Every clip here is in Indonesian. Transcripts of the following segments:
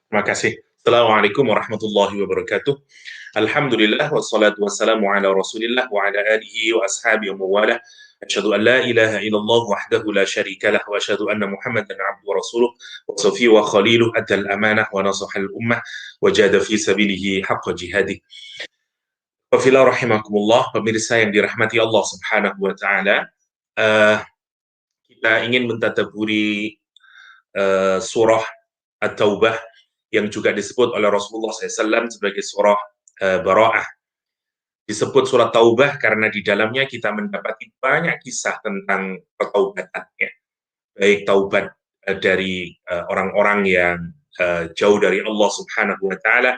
Terima kasih. Assalamualaikum warahmatullahi wabarakatuh. Alhamdulillah wassalatu wassalamu ala Rasulillah wa ala alihi wa ashabihi wa mawalah. Asyhadu an la ilaha illallah wahdahu la syarika lah wa asyhadu anna Muhammadan abduhu wa rasuluh wa safiyyu wa khaliluh addal amanah wa nasahal ummah wa jahada fi sabilihi haqqa jihadih. Wa fila rahimakumullah, pemirsa yang dirahmati Allah Subhanahu wa taala, kita ingin mentadabburi surah At-Taubah yang juga disebut oleh Rasulullah SAW sebagai surah Bara'ah. Disebut surat Taubah karena di dalamnya kita mendapati banyak kisah tentang pertaubatan, ya. Baik taubat dari orang-orang yang jauh dari Allah Subhanahu wa taala,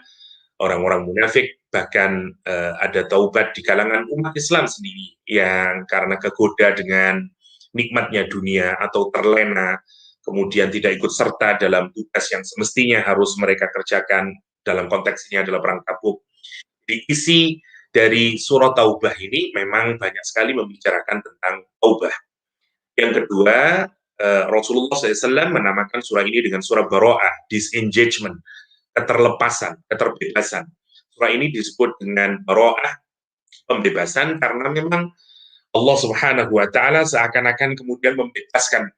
orang-orang munafik, bahkan ada taubat di kalangan umat Islam sendiri yang karena kegoda dengan nikmatnya dunia atau terlena, kemudian tidak ikut serta dalam tugas yang semestinya harus mereka kerjakan, dalam konteks ini adalah perang Tabuk. Di isi dari surah Taubah ini memang banyak sekali membicarakan tentang taubah. Yang kedua, Rasulullah SAW menamakan surah ini dengan surah Bara'ah, disengagement, keterlepasan, keterbebasan. Surah ini disebut dengan Bara'ah, pembebasan, karena memang Allah Subhanahu wa taala seakan-akan kemudian membebaskan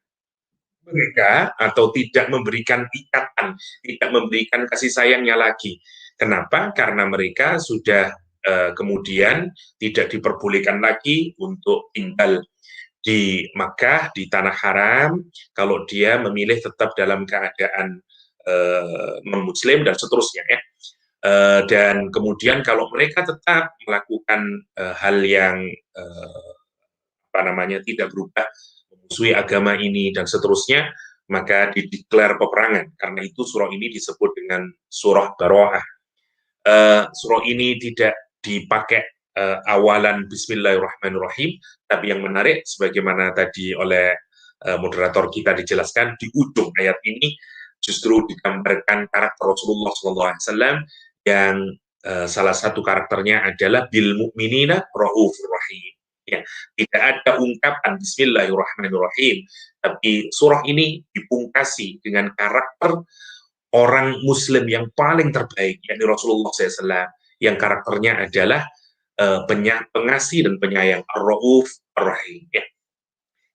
mereka atau tidak memberikan ikatan, tidak memberikan kasih sayangnya lagi. Kenapa? Karena mereka sudah kemudian tidak diperbolehkan lagi untuk tinggal di Makkah, di tanah haram, kalau dia memilih tetap dalam keadaan non-muslim dan seterusnya, ya. Dan kemudian kalau mereka tetap melakukan hal yang tidak berubah, memusuhi agama ini dan seterusnya, maka dideklar peperangan. Karena itu surah ini disebut dengan surah Bara'ah. Surah ini tidak dipakai awalan Bismillahirrahmanirrahim, tapi yang menarik, sebagaimana tadi oleh moderator kita dijelaskan, di ujung ayat ini justru digambarkan karakter Rasulullah SAW yang salah satu karakternya adalah bil mu'minina raufur rahim. Ya, tidak ada ungkapan Bismillahirrahmanirrahim, tapi surah ini dipungkasi dengan karakter orang Muslim yang paling terbaik, yakni Rasulullah SAW, yang karakternya adalah pengasih dan penyayang, Ar-Rauf Ar-Rahim. Ya.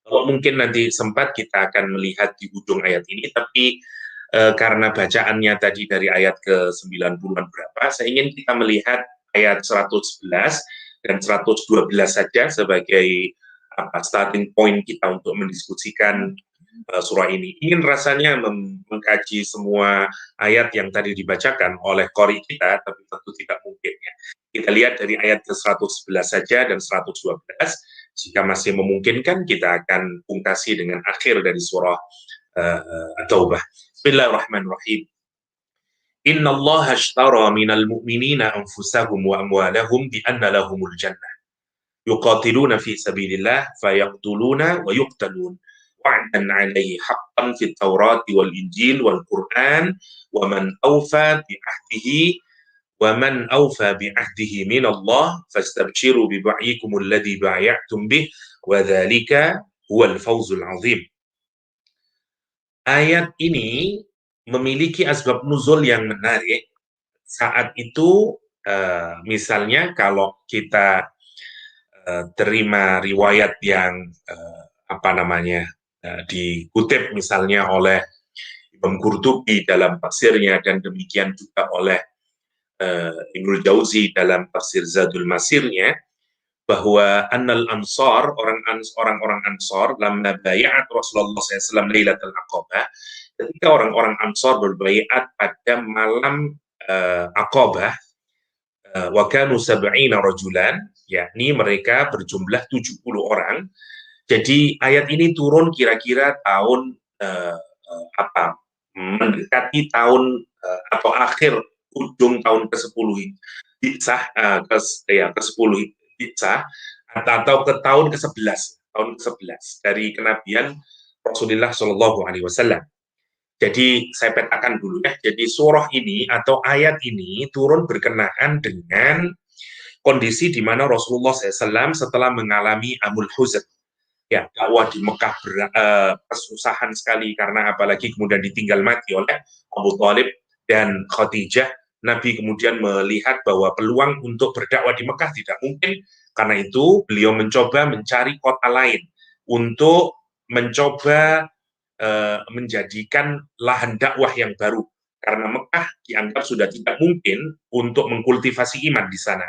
Kalau mungkin nanti sempat kita akan melihat di ujung ayat ini, tapi karena bacaannya tadi dari ayat ke-90-an berapa, saya ingin kita melihat ayat 111 dan 112 saja sebagai starting point kita untuk mendiskusikan surah ini. Ingin rasanya mengkaji semua ayat yang tadi dibacakan oleh qori kita, tapi tentu tidak mungkin, ya. Kita lihat dari ayat ke-111 saja dan 112. Jika masih memungkinkan, kita akan pungkasi dengan akhir dari surah At-Taubah. Bismillahirrahmanirrahim. Inna Allah ashtara minal mu'minina anfusahum wa amwalahum bi anna lahumul jannah. Yuqatiluna fi sabilillah fayaqtuluna wa yuqtalun. Wa'dan 'alaihi haqqan fit Taurati wal Injil wal Qur'an wa man awfa bi ahdihi minallah fastabshiru bi bai'ikumul ladzi bai'tum bih wa dzalika huwal fawzul 'azim. Ayat ini memiliki asbab nuzul yang menarik. Saat itu misalnya kalau kita terima riwayat yang dikutip misalnya oleh Imam Qurtubi dalam tafsirnya, dan demikian juga oleh Ibnul Jauzi dalam tafsir Zadul Masirnya, bahwa annal ansar, orang-orang ansar, lamma bay'at Rasulullah SAW Lailatul Aqabah, ketika orang-orang ansar berbaiat pada malam Aqabah, wa kanu sab'ina rajulan, yakni mereka berjumlah 70 orang. Jadi ayat ini turun kira-kira tahun mendekati tahun atau akhir ujung tahun ke-10 Hijrah, ke-10 Hijrah, atau ke tahun ke-11 dari kenabian Rasulullah Shallallahu Alaihi Wasallam. Jadi saya petakan dulu, ya. Jadi surah ini atau ayat ini turun berkenaan dengan kondisi di mana Rasulullah SAW setelah mengalami Amul Huzn, ya, dakwah di Mekah kesusahan sekali, karena apalagi kemudian ditinggal mati oleh Abu Thalib dan Khadijah, Nabi kemudian melihat bahwa peluang untuk berdakwah di Mekah tidak mungkin, karena itu beliau mencoba mencari kota lain untuk mencoba menjadikan lahan dakwah yang baru, karena Mekah dianggap sudah tidak mungkin untuk mengkultivasi iman di sana.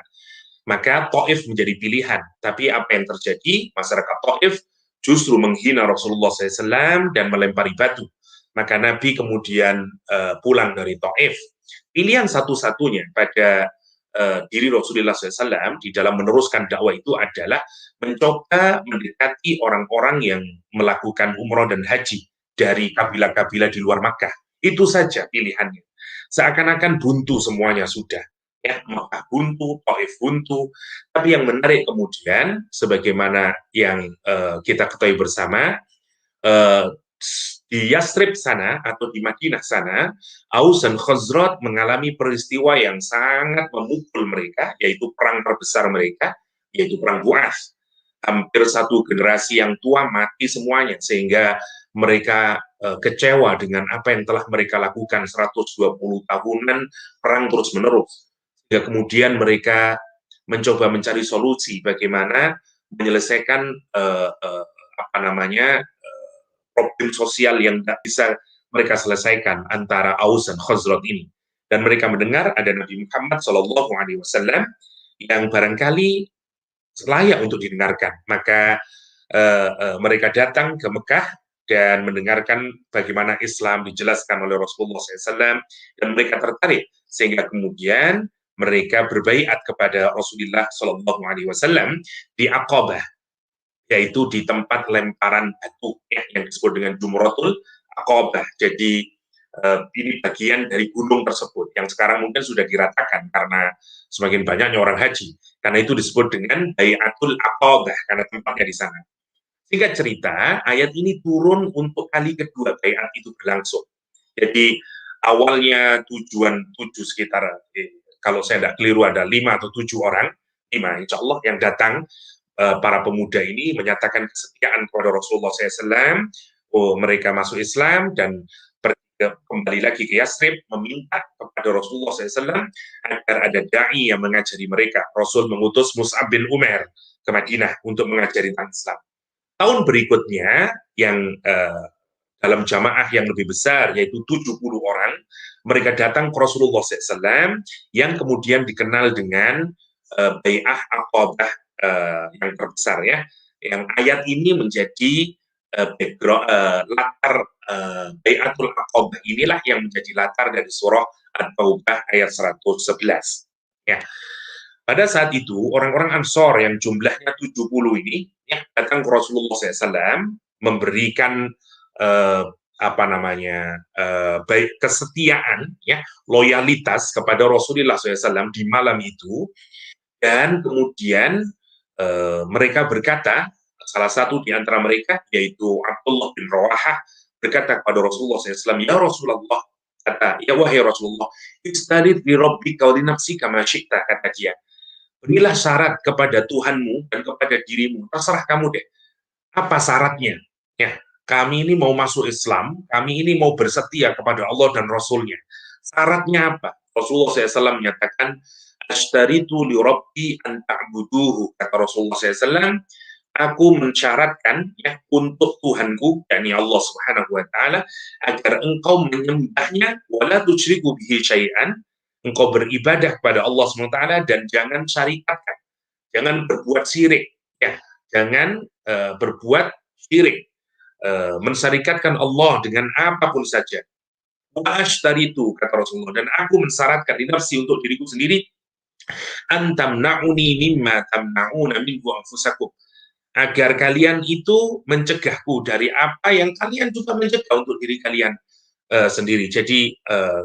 Maka Taif menjadi pilihan. Tapi apa yang terjadi? Masyarakat Taif justru menghina Rasulullah SAW dan melempari batu. Maka Nabi kemudian pulang dari Taif. Pilihan satu-satunya pada diri Rasulullah SAW di dalam meneruskan dakwah itu adalah mencoba mendekati orang-orang yang melakukan umroh dan haji dari kabilah-kabilah di luar Makkah. Itu saja pilihannya. Seakan-akan buntu semuanya sudah. Ya, Makkah buntu, Taif buntu. Tapi yang menarik kemudian, sebagaimana yang kita ketahui bersama, di Yasrib sana atau di Madinah sana, Aus dan Khazraj mengalami peristiwa yang sangat memukul mereka, yaitu perang terbesar mereka, yaitu perang Bu'ath. Hampir satu generasi yang tua mati semuanya, sehingga mereka kecewa dengan apa yang telah mereka lakukan 120 tahunan perang terus-menerus. Sehingga kemudian mereka mencoba mencari solusi bagaimana menyelesaikan apa namanya problem sosial yang tidak bisa mereka selesaikan antara Aus dan Khazraj ini. Dan mereka mendengar ada Nabi Muhammad SAW yang barangkali layak untuk didengarkan. Maka mereka datang ke Mekah dan mendengarkan bagaimana Islam dijelaskan oleh Rasulullah SAW, dan mereka tertarik sehingga kemudian mereka berbaiat kepada Rasulullah SAW di Aqabah, yaitu di tempat lemparan batu ya, yang disebut dengan Jumratul Aqabah. Jadi ini bagian dari gunung tersebut yang sekarang mungkin sudah diratakan karena semakin banyaknya orang haji. Karena itu disebut dengan Bai'atul Aqabah karena tempatnya di sana. Singkat cerita, ayat ini turun untuk kali kedua baiat itu berlangsung. Jadi awalnya sekitar kalau saya tidak keliru ada 5 atau 7 orang, 5 insya Allah yang datang, para pemuda ini menyatakan kesetiaan kepada Rasulullah SAW. Mereka masuk Islam dan kembali lagi ke Yasrib meminta kepada Rasulullah SAW agar ada da'i yang mengajari mereka. Rasul mengutus Mus'ab bin Umair ke Madinah untuk mengajari tentang Islam. Tahun berikutnya yang dalam jamaah yang lebih besar, yaitu 70 orang, mereka datang ke Rasulullah SAW yang kemudian dikenal dengan Bai'ah Aqabah yang terbesar ya. Yang ayat ini menjadi latar Bai'atul Aqabah inilah yang menjadi latar dari surah At-Taubah ayat 111. Ya. Pada saat itu orang-orang Ansor yang jumlahnya 70 ini ya, datang ke Rasulullah SAW memberikan apa namanya baik kesetiaan ya, loyalitas kepada Rasulullah SAW di malam itu. Dan kemudian mereka berkata, salah satu di antara mereka yaitu Abdullah bin Rawahah berkata kepada Rasulullah SAW, ya Rasulullah, kata, ya wahai Rasulullah, istadid bi rabbika wa li nafsika ma syi'ta, kata dia, berilah syarat kepada Tuhanmu dan kepada dirimu, terserah kamu deh, apa syaratnya? Ya, kami ini mau masuk Islam, kami ini mau bersetia kepada Allah dan Rasulnya. Syaratnya apa? Rasulullah SAW menyatakan, ashtaritu li rabbi an ta'buduhu, kata Rasulullah SAW, aku mensyaratkan ya untuk Tuhanku, yakni Allah Subhanahu wa taala, agar engkau menyembahnya wala tusyriku bihi syai'an, engkau beribadah kepada Allah Subhanahu wa taala dan jangan syarikatkan, jangan berbuat syirik ya, jangan berbuat syirik, mensyarikatkan Allah dengan apapun saja. Wa ashtaritu, kata Rasulullah, dan aku mensyaratkan di nafsi untuk diriku sendiri, antamna'uni mimma tamna'una minhu anfusakum, agar kalian itu mencegahku dari apa yang kalian juga mencegah untuk diri kalian sendiri. Jadi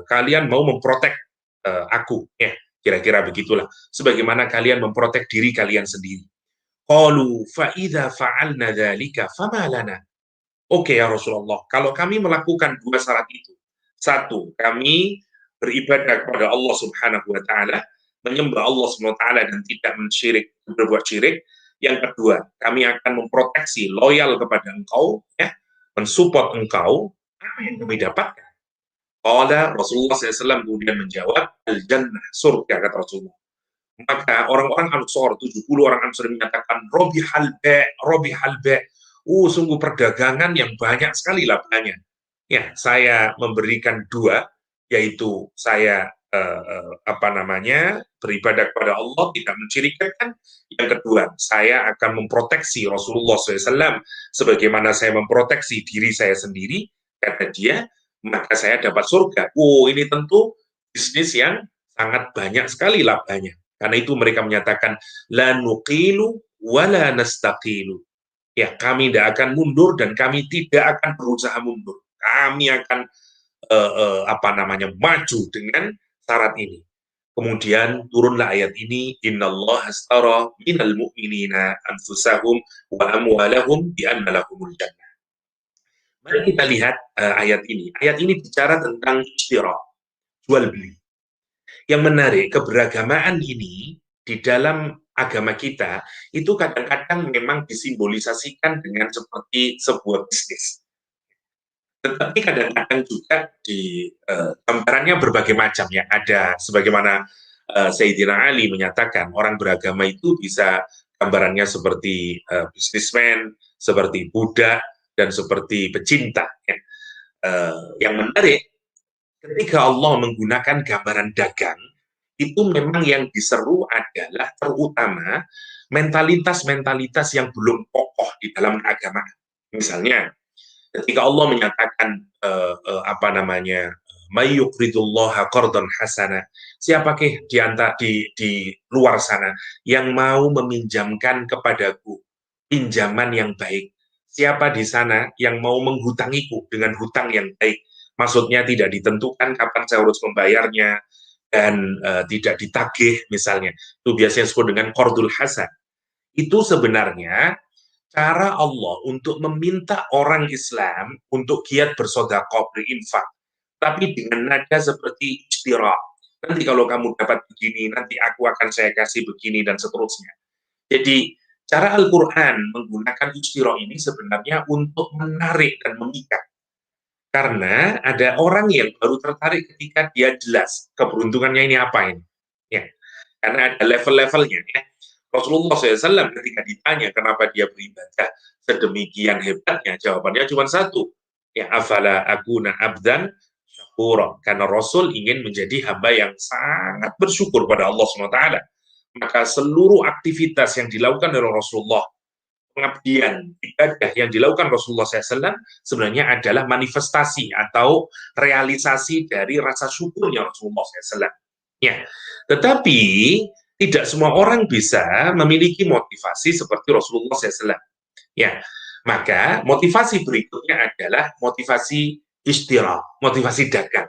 kalian mau memprotek aku, ya kira-kira begitulah. Sebagaimana kalian memprotek diri kalian sendiri. Qalu fa idza fa'alna dzalika fama lana. Oke ya Rasulullah, kalau kami melakukan dua syarat itu, satu, kami beribadah kepada Allah Subhanahu wa taala, menyembah Allah Subhanahu wa taala dan tidak berbuat syirik. Yang kedua, kami akan memproteksi, loyal kepada engkau, ya, mensupport engkau, apa yang kami dapatkan? Qala Rasulullah SAW kemudian menjawab, al-jannah, surga, kata Rasulullah. Maka orang-orang Ansor, 70 orang Ansor menyatakan, Robi halbe. Sungguh perdagangan yang banyak sekali labanya. Ya, saya memberikan dua, yaitu saya beribadah kepada Allah, tidak mencirikan. Yang kedua, saya akan memproteksi Rasulullah SAW sebagaimana saya memproteksi diri saya sendiri, kata dia, maka saya dapat surga. Ini tentu bisnis yang sangat banyak sekali labanya. Karena itu mereka menyatakan, la nuqilu wa la nastaqilu. Ya, kami tidak akan mundur dan kami tidak akan berusaha mundur. Kami akan maju dengan syarat ini. Kemudian turunlah ayat ini, innallaha astara minal mu'minina anfusahum wa amwalahum bi anna lahumul jannah. Mari kita lihat ayat ini. Ayat ini bicara tentang ishtira, jual beli. Yang menarik, keberagamaan ini di dalam agama kita itu kadang-kadang memang disimbolisasikan dengan seperti sebuah bisnis. Tetapi kadang-kadang juga di gambarannya berbagai macam ya. Ada sebagaimana Sayyidina Ali menyatakan orang beragama itu bisa gambarannya seperti bisnismen, seperti budak, dan seperti pecinta. Ya. Yang menarik, ketika Allah menggunakan gambaran dagang, itu memang yang diseru adalah terutama mentalitas-mentalitas yang belum kokoh di dalam agama. Misalnya, ketika Allah menyatakan mayyuqridullaha qardan hasana, siapakah di luar sana yang mau meminjamkan kepadaku pinjaman yang baik? Siapa di sana yang mau menghutangiku dengan hutang yang baik? Maksudnya tidak ditentukan kapan saya harus membayarnya dan tidak ditagih misalnya. Itu biasanya disebut dengan qardul hasan. Itu sebenarnya cara Allah untuk meminta orang Islam untuk giat bersedekah, berinfak, tapi dengan nada seperti istirahat. Nanti kalau kamu dapat begini, nanti aku akan saya kasih begini, dan seterusnya. Jadi, cara Al-Quran menggunakan istirahat ini sebenarnya untuk menarik dan memikat. Karena ada orang yang baru tertarik ketika dia jelas keberuntungannya ini apa ini. Ya. Karena ada level-levelnya. Ya. Rasulullah SAW ketika ditanya kenapa dia beribadah sedemikian hebatnya, jawabannya cuma satu. Ya, afala akuna abdan syakura. Karena Rasul ingin menjadi hamba yang sangat bersyukur pada Allah SWT. Maka seluruh aktivitas yang dilakukan oleh Rasulullah, pengabdian, ibadah yang dilakukan Rasulullah SAW sebenarnya adalah manifestasi atau realisasi dari rasa syukurnya Rasulullah SAW. Ya, tetapi tidak semua orang bisa memiliki motivasi seperti Rasulullah SAW. Ya, maka motivasi berikutnya adalah motivasi istirahat, motivasi dagang.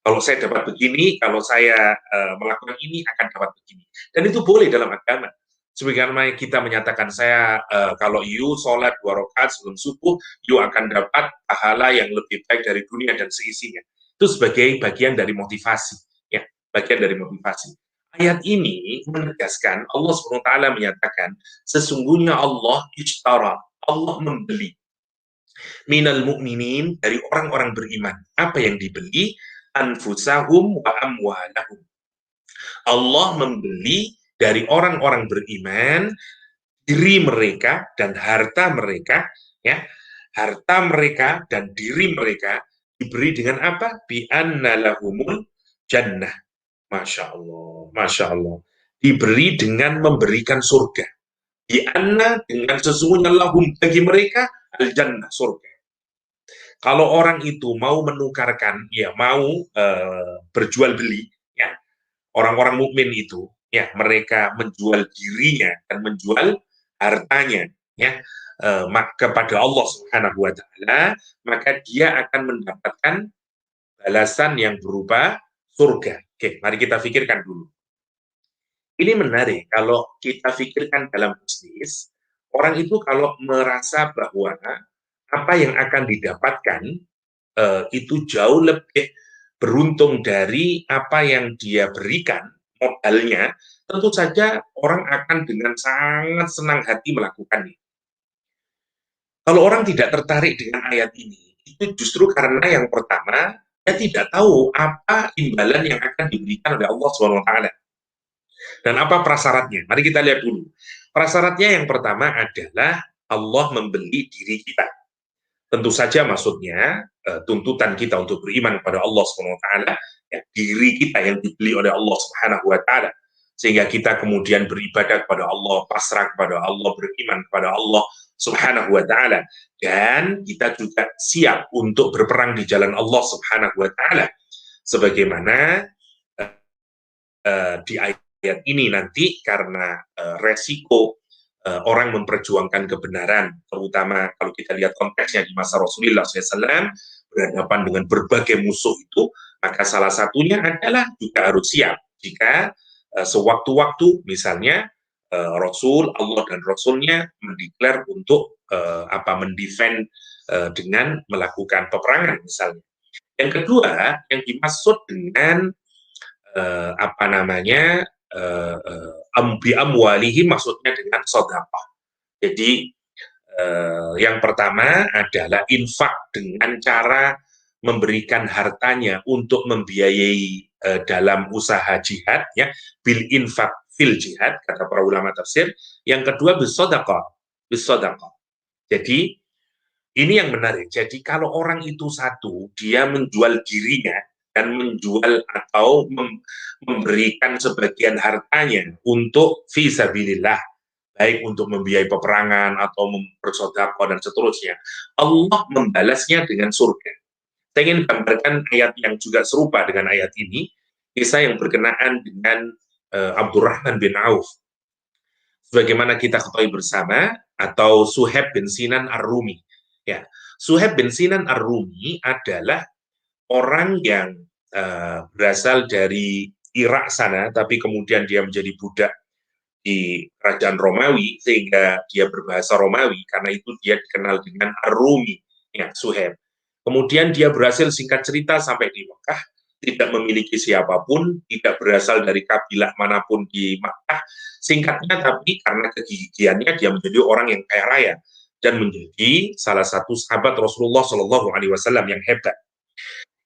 Kalau saya dapat begini, kalau saya melakukan ini akan dapat begini. Dan itu boleh dalam agama. Sebagaimana kita menyatakan saya kalau you sholat 2 rakaat sebelum subuh, you akan dapat pahala yang lebih baik dari dunia dan seisinya. Itu sebagai bagian dari motivasi, ya, bagian dari motivasi. Ayat ini menegaskan Allah SWT menyatakan sesungguhnya Allah ishtara, Allah membeli minal mu'minin, dari orang-orang beriman. Apa yang dibeli? Anfusahum wa amwalahum. Allah membeli dari orang-orang beriman diri mereka dan harta mereka, ya, harta mereka dan diri mereka diberi dengan apa? Bi anna lahumul jannah. Masya Allah, Masya Allah. Diberi dengan memberikan surga. Bi anna, dengan sesungguhnya lahum, bagi mereka al-jannah, surga. Kalau orang itu mau menukarkan, ya mau berjual beli, ya, orang-orang mukmin itu, ya, mereka menjual dirinya dan menjual hartanya, ya, kepada Allah Subhanahu wa Ta'ala, maka dia akan mendapatkan balasan yang berupa surga. Oke, mari kita pikirkan dulu. Ini menarik kalau kita pikirkan dalam bisnis, orang itu kalau merasa bahwa apa yang akan didapatkan itu jauh lebih beruntung dari apa yang dia berikan modalnya, tentu saja orang akan dengan sangat senang hati melakukannya. Kalau orang tidak tertarik dengan ayat ini, itu justru karena yang pertama, dia tidak tahu apa imbalan yang akan diberikan oleh Allah Subhanahu wa taala. Dan apa prasyaratnya? Mari kita lihat dulu. Prasyaratnya yang pertama adalah Allah membeli diri kita. Tentu saja maksudnya tuntutan kita untuk beriman kepada Allah Subhanahu wa taala, ya, diri kita yang dibeli oleh Allah Subhanahu wa taala, sehingga kita kemudian beribadah kepada Allah, pasrah kepada Allah, beriman kepada Allah Subhanahu wa taala, dan kita juga siap untuk berperang di jalan Allah Subhanahu wa taala, sebagaimana di ayat ini nanti karena resiko orang memperjuangkan kebenaran, terutama kalau kita lihat konteksnya di masa Rasulullah SAW, berhadapan dengan berbagai musuh itu, maka salah satunya adalah juga harus siap jika sewaktu-waktu misalnya Rasul, Allah dan Rasulnya mendeklar untuk mendefend dengan melakukan peperangan misalnya. Yang kedua, yang dimaksud dengan amwalihim maksudnya dengan sedekah. Jadi yang pertama adalah infak dengan cara memberikan hartanya untuk membiayai dalam usaha jihad, ya, bil infak fil jihad kata para ulama tafsir. Yang kedua bisedekah. Jadi ini yang menarik. Jadi kalau orang itu satu, dia menjual dirinya dan menjual atau memberikan sebagian hartanya untuk fisabilillah, baik untuk membiayai peperangan atau bersedekah dan seterusnya, Allah membalasnya dengan surga. Saya ingin gambarkan ayat yang juga serupa dengan ayat ini, kisah yang berkenaan dengan Abdurrahman bin Auf. Sebagaimana kita ketahui bersama, atau Suhaib bin Sinan Ar-Rumi. Ya, Suhaib bin Sinan Ar-Rumi adalah orang yang berasal dari Irak sana, tapi kemudian dia menjadi budak di kerajaan Romawi, sehingga dia berbahasa Romawi, karena itu dia dikenal dengan Ar-Rumi, ya, Suhaib. Kemudian dia berhasil, singkat cerita, sampai di Mekah, tidak memiliki siapapun, tidak berasal dari kabilah manapun di Mekah, singkatnya, tapi karena kegigihannya, dia menjadi orang yang kaya raya, dan menjadi salah satu sahabat Rasulullah SAW yang hebat.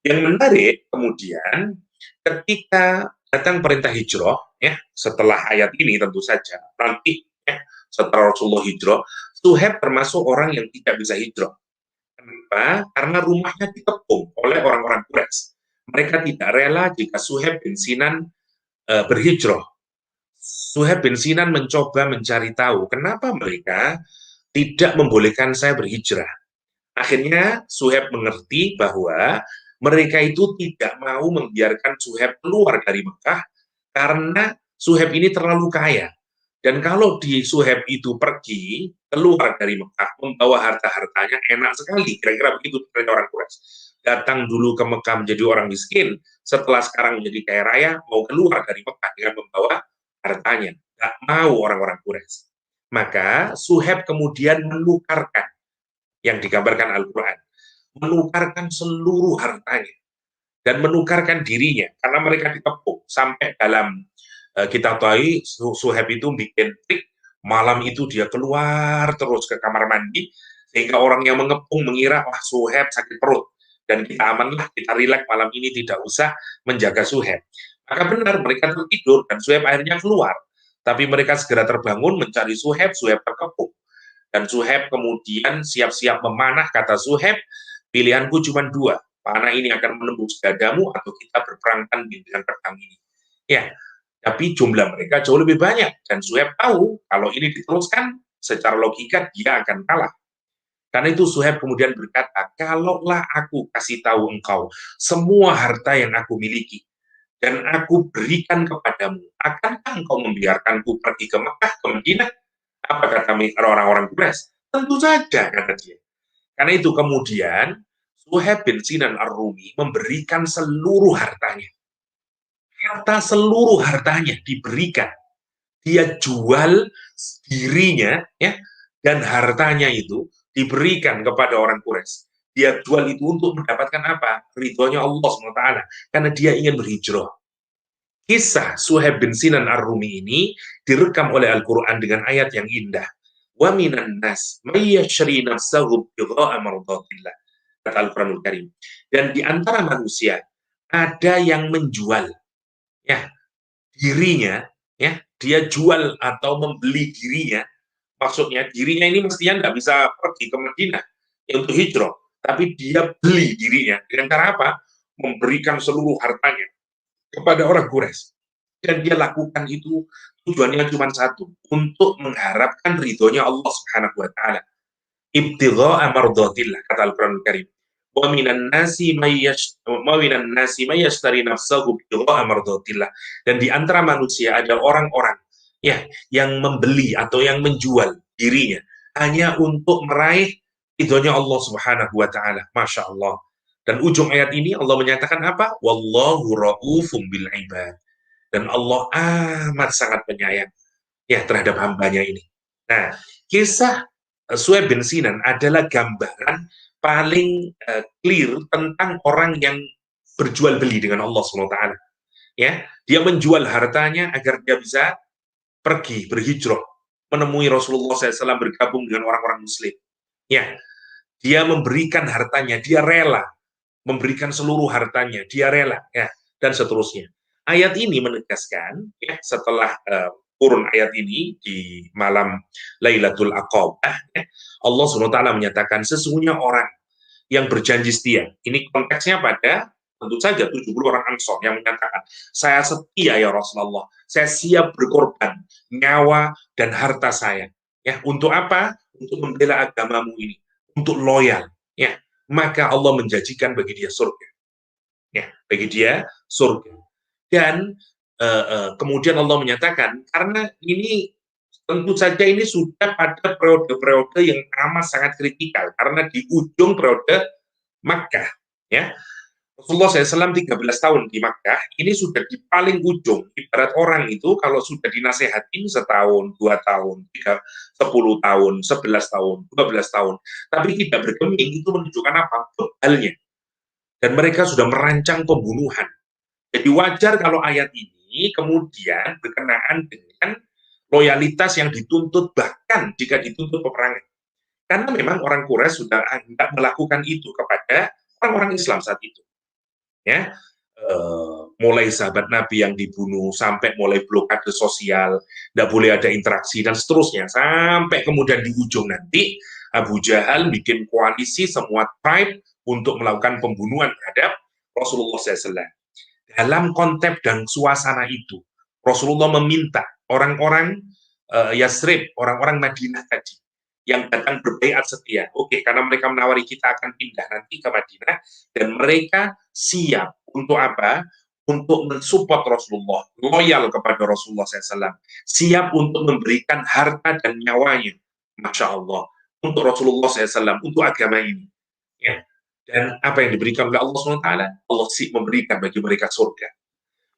Yang menarik kemudian ketika datang perintah hijrah, ya, setelah ayat ini tentu saja nanti, ya, setelah Rasulullah hijrah, Suhaib termasuk orang yang tidak bisa hijrah. Kenapa? Karena rumahnya dikepung oleh orang-orang Quraisy. Mereka tidak rela jika Suhaib bin Sinan berhijrah. Suhaib bin Sinan mencoba mencari tahu kenapa mereka tidak membolehkan saya berhijrah. Akhirnya Suhaib mengerti bahwa mereka itu tidak mau membiarkan Suhaib keluar dari Mekah karena Suhaib ini terlalu kaya. Dan kalau di Suhaib itu pergi keluar dari Mekah membawa harta-hartanya, enak sekali, kira-kira begitu orang Quraisy. Datang dulu ke Mekah menjadi orang miskin, setelah sekarang menjadi kaya raya, mau keluar dari Mekah dengan membawa hartanya. Tidak mau orang-orang Quraisy. Maka Suhaib kemudian menukarkan yang digambarkan Al-Quran, menukarkan seluruh hartanya dan menukarkan dirinya, karena mereka dikepung sampai dalam kita tahu Suhaib itu bikin trik, malam itu dia keluar terus ke kamar mandi, sehingga orang yang mengepung mengira, wah Suhaib sakit perut, dan kita amanlah, kita rileks malam ini, tidak usah menjaga Suhaib. Maka benar, mereka tertidur, dan Suhaib akhirnya keluar, tapi mereka segera terbangun mencari Suhaib, Suhaib terkepung. Dan Suhaib kemudian siap-siap memanah, kata Suhaib, pilihanku cuma dua, panah ini akan menembus dadamu atau kita berperang dengan pedang ini. Ya, tapi jumlah mereka jauh lebih banyak, dan Suhaib tahu kalau ini diteruskan secara logika dia akan kalah. Karena itu Suhaib kemudian berkata, kalaulah aku kasih tahu engkau semua harta yang aku miliki dan aku berikan kepadamu, akankah engkau membiarkanku pergi ke Mekah, ke Madinah? Apa kata orang-orang Quraisy? Tentu saja, kata dia. Karena itu kemudian Suhaib bin Sinan Ar-Rumi memberikan seluruh hartanya. Seluruh hartanya diberikan. Dia jual dirinya, ya, dan hartanya itu diberikan kepada orang Quraisy. Dia jual itu untuk mendapatkan apa? Ridhonya Allah SWT. Karena dia ingin berhijrah. Kisah Suhaib bin Sinan Ar-Rumi ini direkam oleh Al-Quran dengan ayat yang indah. Wa minan nas may yashri nafsahu bidha'a mardatillah. kata Al-Qur'anul Karim. Dan di antara manusia ada yang menjual ya dirinya, ya dia jual atau membeli dirinya. Maksudnya dirinya ini mestinya nggak bisa pergi ke Madinah ya, untuk hijrah, tapi dia beli dirinya dengan cara apa? Memberikan seluruh hartanya kepada orang Quraisy. Dan dia lakukan itu tujuannya cuma satu, untuk mengharapkan ridhonya Allah Subhanahu wa taala. Ibtigha'a mardatillah, kata Al-Qur'anul Karim. Wa minan nasi may yashtari nafsahu ibtigha'a mardatillah. Dan di antara manusia ada orang-orang ya yang membeli atau yang menjual dirinya hanya untuk meraih ridhonya Allah Subhanahu wa taala. Masya Allah. Dan ujung ayat ini Allah menyatakan apa? Wallahu ra'ufum bil ibad. Dan Allah amat sangat penyayang ya terhadap hambanya ini. Nah, kisah Suhaib bin Sinan adalah gambaran paling clear tentang orang yang berjual beli dengan Allah SWT. Ya, dia menjual hartanya agar dia bisa pergi berhijrah, menemui Rasulullah SAW, bergabung dengan orang-orang Muslim. Ya, dia memberikan hartanya, dia rela memberikan seluruh hartanya, dia rela, ya, dan seterusnya. Ayat ini menegaskan, ya, setelah turun ayat ini di malam Lailatul Aqabah, ya, Allah SWT menyatakan sesungguhnya orang yang berjanji setia. Ini konteksnya pada tentu saja 70 orang Ansor yang menyatakan, saya setia ya Rasulullah, saya siap berkorban nyawa dan harta saya. Ya, untuk apa? Untuk membela agamamu ini, untuk loyal. Ya, maka Allah menjanjikan bagi dia surga. Ya, bagi dia surga. Dan kemudian Allah menyatakan, karena ini tentu saja ini sudah pada periode-periode yang amat sangat kritikal, karena di ujung periode Makkah, ya. Rasulullah SAW 13 tahun di Makkah, ini sudah di paling ujung. Ibarat orang itu kalau sudah dinasehatin setahun, 2 tahun, 10 tahun, 11 tahun, 12 tahun, tapi tidak bergeming, itu menunjukkan apa? Bebalnya. Dan mereka sudah merancang pembunuhan. Jadi wajar kalau ayat ini kemudian berkenaan dengan loyalitas yang dituntut, bahkan jika dituntut peperangan. Karena memang orang Quraisy sudah hendak melakukan itu kepada orang-orang Islam saat itu. Ya, mulai sahabat Nabi yang dibunuh, sampai mulai blokade sosial, tidak boleh ada interaksi, dan seterusnya. Sampai kemudian di ujung nanti, Abu Jahal bikin koalisi semua tribe untuk melakukan pembunuhan terhadap Rasulullah SAW. Dalam konteks dan suasana itu, Rasulullah meminta orang-orang Yasrib, orang-orang Madinah tadi, yang datang berbaiat setia. Oke, karena mereka menawari kita akan pindah nanti ke Madinah, dan mereka siap untuk apa? Untuk mensupport Rasulullah, loyal kepada Rasulullah SAW, siap untuk memberikan harta dan nyawanya, Masya Allah, untuk Rasulullah SAW, untuk agama ini. Ya. Dan apa yang diberikan oleh Allah SWT? Allah memberikan bagi mereka surga.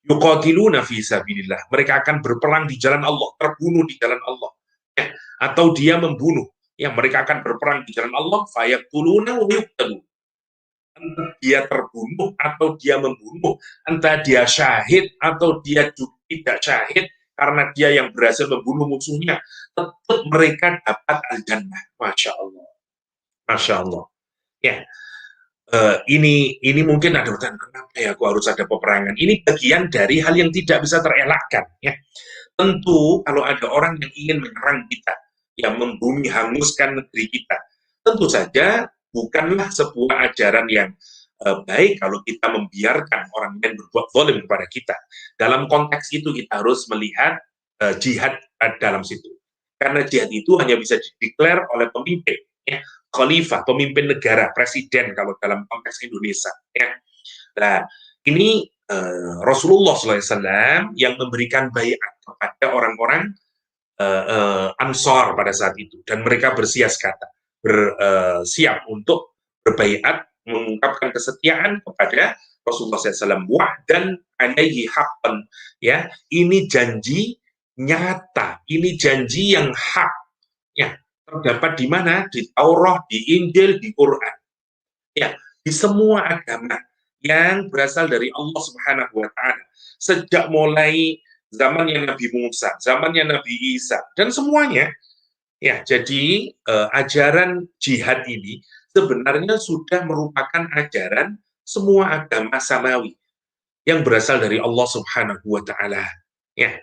Yuqatiluna fi sabilillah. Mereka akan berperang di jalan Allah, terbunuh di jalan Allah. Ya. Atau dia membunuh. Ya, mereka akan berperang di jalan Allah, fayaqtuluna wa yuqtalun. Entah dia terbunuh atau dia membunuh, entah dia syahid atau dia tidak syahid, karena dia yang berhasil membunuh musuhnya, tetap mereka dapat al-jannah. Masya Allah. Masya Allah. Ya. Ini mungkin ada pertanyaan, kenapa ya aku harus ada peperangan? Ini bagian dari hal yang tidak bisa terelakkan. Ya. Tentu kalau ada orang yang ingin menyerang kita, yang membumi hanguskan negeri kita, tentu saja bukanlah sebuah ajaran yang baik kalau kita membiarkan orang yang berbuat zalim kepada kita. Dalam konteks itu kita harus melihat jihad dalam situ. Karena jihad itu hanya bisa dideklar oleh pemimpin, ya, khalifah, pemimpin negara, presiden kalau dalam konteks Indonesia. Ya. Nah, ini Rasulullah SAW yang memberikan baiat kepada orang-orang Ansor pada saat itu, dan mereka bersiap bersiap untuk berbaiat, mengungkapkan kesetiaan kepada Rasulullah SAW. Dan alaihi haqqan, ya, ini janji nyata, ini janji yang hak, ya, terdapat di mana? Di Taurat, di Injil, di Quran, ya, di semua agama yang berasal dari Allah Subhanahu wa Ta'ala, sejak mulai zamannya Nabi Musa, zamannya Nabi Isa, dan semuanya. Ya, jadi ajaran jihad ini sebenarnya sudah merupakan ajaran semua agama samawi yang berasal dari Allah Subhanahu wa taala. Ya.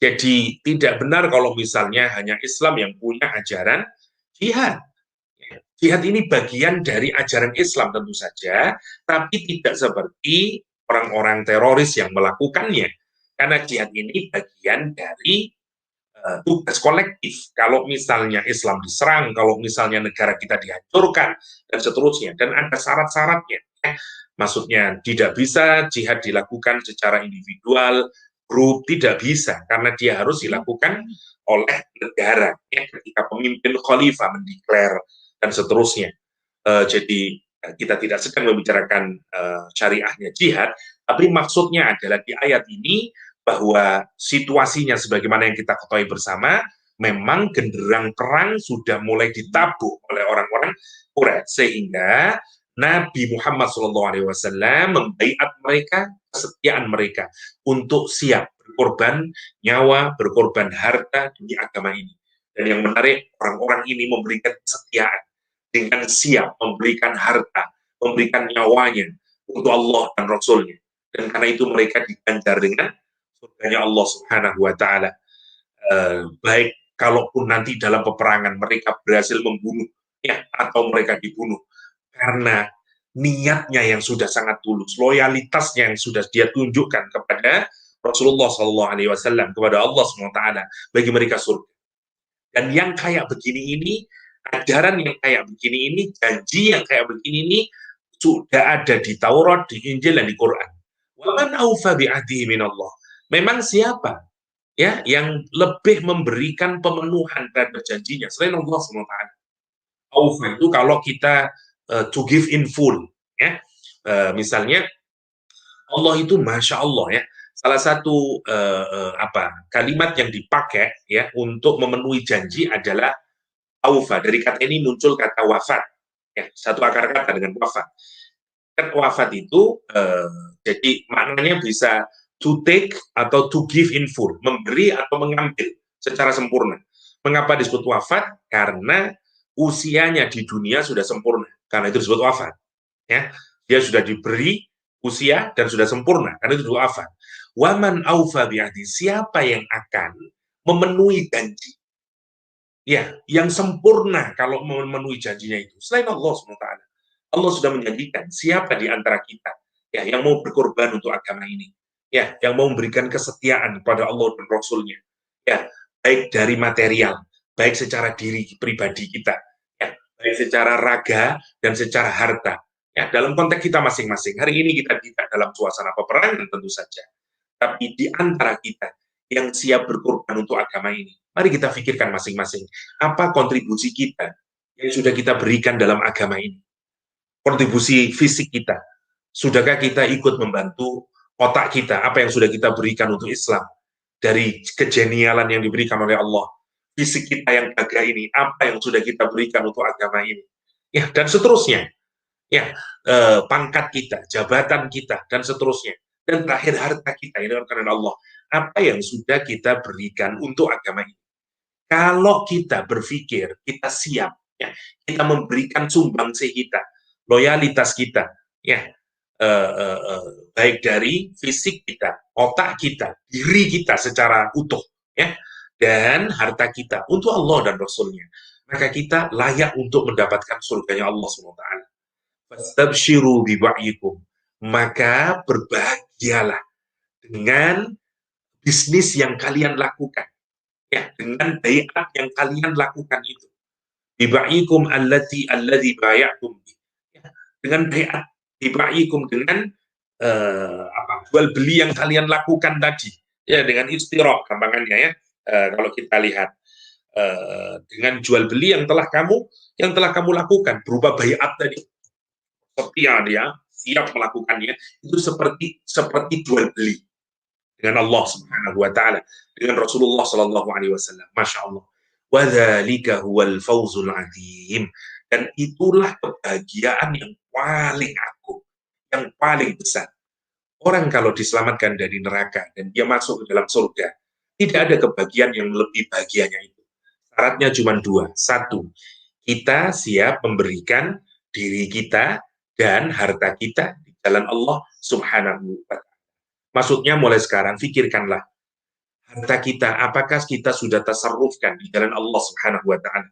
Jadi tidak benar kalau misalnya hanya Islam yang punya ajaran jihad. Jihad ini bagian dari ajaran Islam tentu saja, tapi tidak seperti orang-orang teroris yang melakukannya. Karena jihad ini bagian dari tugas kolektif. Kalau misalnya Islam diserang, kalau misalnya negara kita dihancurkan, dan seterusnya. Dan ada syarat-syaratnya. Maksudnya tidak bisa jihad dilakukan secara individual, grup, tidak bisa. Karena dia harus dilakukan oleh negara. Ya, ketika pemimpin khalifah mendeklar dan seterusnya. Jadi kita tidak sedang membicarakan syariahnya jihad, tapi maksudnya adalah di ayat ini bahwa situasinya sebagaimana yang kita ketahui bersama, memang genderang perang sudah mulai ditabuk oleh orang-orang Quraisy, sehingga Nabi Muhammad SAW membaiat mereka, kesetiaan mereka untuk siap berkorban nyawa, berkorban harta demi agama ini. Dan yang menarik, orang-orang ini memberikan kesetiaan dengan siap memberikan harta, memberikan nyawanya untuk Allah dan Rasulnya. Dan karena itu mereka diganjar dengan surganya Allah Subhanahu wa taala. Baik kalaupun nanti dalam peperangan mereka berhasil membunuh ya atau mereka dibunuh karena niatnya yang sudah sangat tulus, loyalitasnya yang sudah dia tunjukkan kepada Rasulullah SAW, kepada Allah SWT, bagi mereka surga. Dan yang kayak begini ini, ajaran yang kayak begini ini, janji yang kayak begini ini, sudah ada di Taurat, di Injil, dan di Quran. Waman aufa bi'ahdihi minallah. Memang siapa ya yang lebih memberikan pemenuhan terhadap janjinya selain Allah SWT? Aufa itu kalau kita to give in full, ya. Misalnya Allah itu masya Allah ya. Salah satu kalimat yang dipakai ya untuk memenuhi janji adalah aufa. Dari kata ini muncul kata wafat. Ya, satu akar kata dengan wafat. Kan wafat itu jadi maknanya bisa to take atau to give in full, memberi atau mengambil secara sempurna. Mengapa disebut wafat? Karena usianya di dunia sudah sempurna. Karena itu disebut wafat. Ya, dia sudah diberi usia dan sudah sempurna. Karena itu disebut wafat. Waman aufa bi'ahdi, siapa yang akan memenuhi janji? Ya, yang sempurna kalau memenuhi janjinya itu selain Allah SWT. Allah sudah menjanjikan siapa di antara kita ya yang mau berkorban untuk agama ini, ya yang mau memberikan kesetiaan kepada Allah dan Rasulnya, ya baik dari material, baik secara diri pribadi kita, ya baik secara raga dan secara harta, ya dalam konteks kita masing-masing. Hari ini kita tidak dalam suasana peperangan tentu saja, tapi di antara kita yang siap berkorban untuk agama ini, mari kita pikirkan masing-masing apa kontribusi kita yang sudah kita berikan dalam agama ini. Kontribusi fisik kita, sudahkah kita ikut membantu otak kita, apa yang sudah kita berikan untuk Islam, dari kejenialan yang diberikan oleh Allah, fisik kita yang gagah ini, apa yang sudah kita berikan untuk agama ini, ya dan seterusnya, ya pangkat kita, jabatan kita, dan seterusnya, dan terakhir harta kita ini karena Allah, apa yang sudah kita berikan untuk agama ini. Kalau kita berpikir, kita siap, ya, kita memberikan sumbangsih kita, loyalitas kita, ya, baik dari fisik kita, otak kita, diri kita secara utuh, ya, dan harta kita untuk Allah dan Rasulnya, maka kita layak untuk mendapatkan surganya Allah SWT. Fastabshiru biwa'yikum, maka berbahagialah dengan bisnis yang kalian lakukan, ya, dengan baiat yang kalian lakukan itu. Bibaikum alladzi bay'atum, ya, dengan baiat, bibaikum dengan jual beli yang kalian lakukan tadi, ya dengan istirah gampangannya ya. Kalau kita lihat dengan jual beli yang telah kamu lakukan berupa baiat tadi, setia dia siap melakukannya, itu seperti jual beli dengan Allah Subhanahu wa taala, dengan Rasulullah sallallahu alaihi wasallam. Masya Allah. Wadzalika huwal fawzul azim. Dan itulah kebahagiaan yang paling agung, yang paling besar. Orang kalau diselamatkan dari neraka dan dia masuk ke dalam surga, tidak ada kebahagiaan yang lebih bahagianya itu. Syaratnya cuma dua. Satu, kita siap memberikan diri kita dan harta kita di jalan Allah Subhanahu wa Ta'ala. Maksudnya mulai sekarang pikirkanlah harta kita, apakah kita sudah tasarrufkan di jalan Allah Subhanahu wa Ta'ala.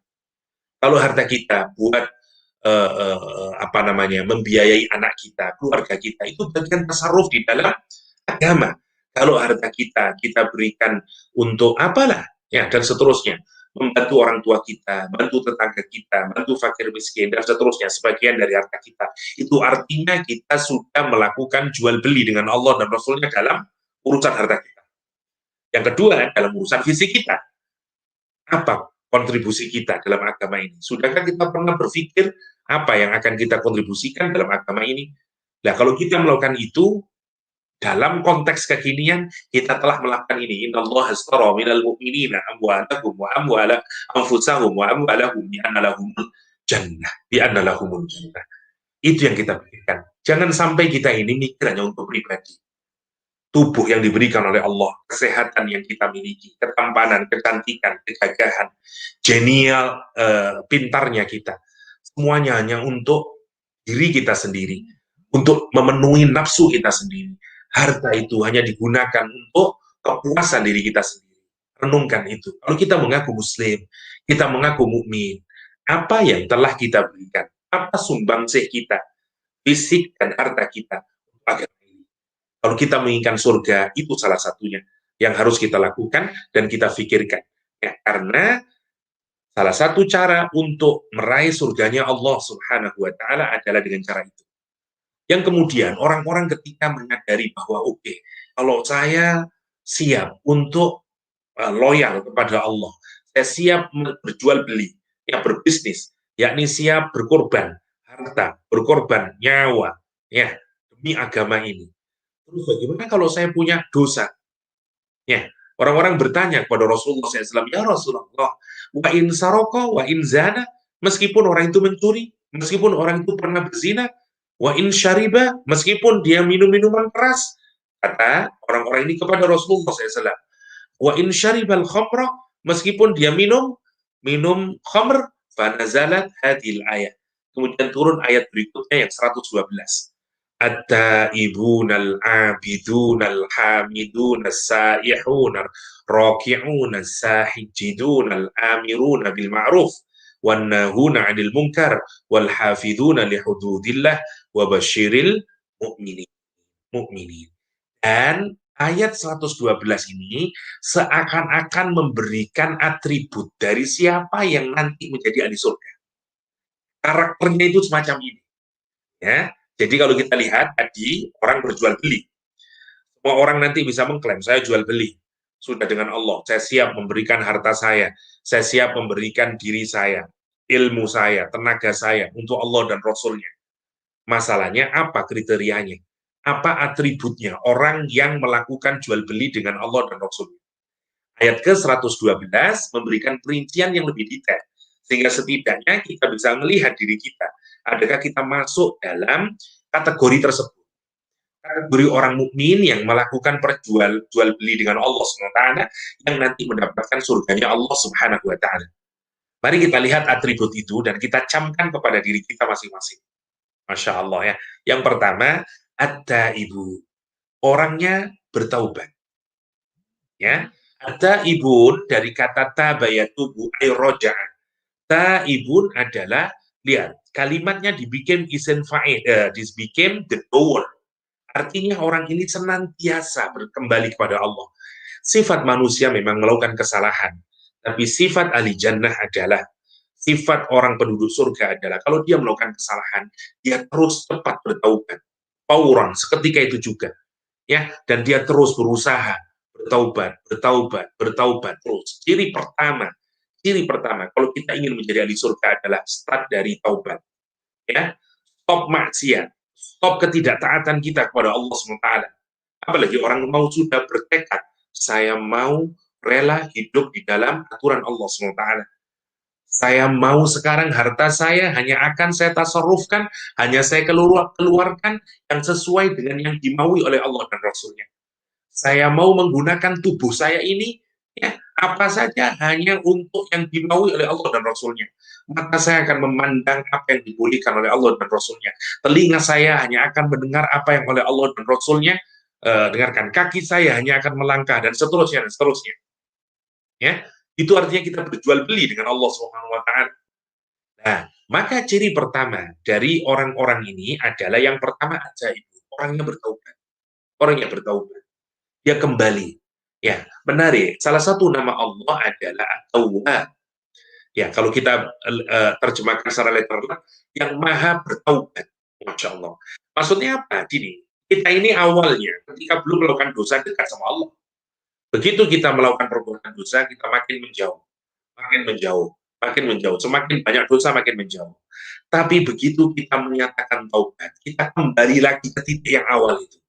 Kalau harta kita buat apa namanya, membiayai anak kita, keluarga kita, itu bagian tasarruf di dalam agama. Kalau harta kita berikan untuk apalah, ya, dan seterusnya, membantu orang tua kita, bantu tetangga kita, bantu fakir miskin, dan seterusnya, sebagian dari harta kita. Itu artinya kita sudah melakukan jual beli dengan Allah dan Rasulnya dalam urusan harta kita. Yang kedua, dalam urusan fisik kita. Apa kontribusi kita dalam agama ini? Sudahkah kita pernah berpikir apa yang akan kita kontribusikan dalam agama ini? Nah, kalau kita melakukan itu, dalam konteks kekinian, kita telah melakukan ini. Innallaha astara minal mu'minina amwalahum wa amwala anfusahum wa amwalahum bi'anna lahumul jannah. Bi'anna lahumul jannah. Itu yang kita pikirkan. Jangan sampai kita ini mikir hanya untuk pribadi. Tubuh yang diberikan oleh Allah, kesehatan yang kita miliki, ketampanan, kecantikan, kegagahan, genial, pintarnya kita, semuanya hanya untuk diri kita sendiri, untuk memenuhi nafsu kita sendiri. Harta itu hanya digunakan untuk kepuasan diri kita sendiri. Renungkan itu. Kalau kita mengaku muslim, kita mengaku mukmin, apa yang telah kita berikan? Apa sumbangsih kita, fisik dan harta kita agar kalau kita menginginkan surga, itu salah satunya yang harus kita lakukan dan kita pikirkan. Ya, karena salah satu cara untuk meraih surganya Allah Subhanahu wa Ta'ala adalah dengan cara itu. Yang kemudian orang-orang ketika menyadari bahwa oke, kalau saya siap untuk loyal kepada Allah, saya siap berjual beli, ya berbisnis, yakni siap berkorban harta, berkorban nyawa, ya demi agama ini. Terus bagaimana kalau saya punya dosa? Ya, orang-orang bertanya kepada Rasulullah SAW, ya Rasulullah, wa in saroko, wa in zana, meskipun orang itu mencuri, meskipun orang itu pernah berzina, wa in syariba, meskipun dia minum minuman keras, kata orang-orang ini kepada Rasulullah SAW, wa in syaribal khamra, meskipun dia minum khamr, fanazalat hadil ayat. Kemudian turun ayat berikutnya yang 112. At-taibun al-abidun al-hamidun as-saihun raki'un as-sahijidun al-amirun bil ma'ruf wan nahuna 'anil munkar wal hafizuna li hududillah wa basyiril mu'minin. Dan ayat 112 ini seakan-akan memberikan atribut dari siapa yang nanti menjadi ahli surga. Karakternya itu semacam ini. Ya. Jadi kalau kita lihat tadi orang berjual beli, semua orang nanti bisa mengklaim saya jual beli sudah dengan Allah. Saya siap memberikan harta saya siap memberikan diri saya, ilmu saya, tenaga saya untuk Allah dan Rasulnya. Masalahnya apa kriterianya? Apa atributnya orang yang melakukan jual beli dengan Allah dan Rasulnya? Ayat ke-112 memberikan perincian yang lebih detail, sehingga setidaknya kita bisa melihat diri kita. Adakah kita masuk dalam kategori tersebut? Kategori orang mukmin yang melakukan jual beli dengan Allah SWT yang nanti mendapatkan surganya Allah Subhanahu wa Ta'ala. Mari kita lihat atribut itu dan kita camkan kepada diri kita masing-masing. Masya Allah ya. Yang pertama, at-taibu. Orangnya bertaubat. Ya. At-taibun dari kata tabayatubu ay roja'a. Taibun adalah, lihat, kalimatnya dibikin isim fa'il, dibikin the door. Artinya orang ini senantiasa berkembali kepada Allah. Sifat manusia memang melakukan kesalahan, tapi sifat ahli jannah adalah, sifat orang penduduk surga adalah, kalau dia melakukan kesalahan, dia terus cepat bertaubat. Fauran, seketika itu juga. Ya, dan dia terus berusaha bertaubat terus. Ciri pertama, kalau kita ingin menjadi ahli surga adalah start dari taubat. Ya, stop maksiat, stop ketidaktaatan kita kepada Allah SWT. Apalagi orang mau sudah bertekad, saya mau rela hidup di dalam aturan Allah SWT. Saya mau sekarang harta saya hanya akan saya tasarrufkan, hanya saya keluarkan yang sesuai dengan yang dimaui oleh Allah dan Rasulnya. Saya mau menggunakan tubuh saya ini ya, Apa saja hanya untuk yang dimaui oleh Allah dan Rasulnya. Mata saya akan memandang apa yang dibolehkan oleh Allah dan Rasulnya. Telinga saya hanya akan mendengar apa yang oleh Allah dan Rasulnya dengarkan. Kaki saya hanya akan melangkah dan seterusnya dan seterusnya. Ya, itu artinya kita berjual beli dengan Allah Subhanahu Wa Taala. Nah, maka ciri pertama dari orang-orang ini adalah yang pertama ajaib, orangnya bertaubat, orangnya bertaubat, dia kembali. Ya, menarik. Salah satu nama Allah adalah At-Tawwab. Ya, kalau kita terjemahkan secara literal, yang maha bertaubat. Masya Allah. Maksudnya apa? Gini, kita ini awalnya ketika belum melakukan dosa dekat sama Allah. Begitu kita melakukan perbuatan dosa, kita makin menjauh, makin menjauh, makin menjauh. Semakin banyak dosa, makin menjauh. Tapi begitu kita menyatakan taubat, kita kembali lagi ke titik yang awal itu.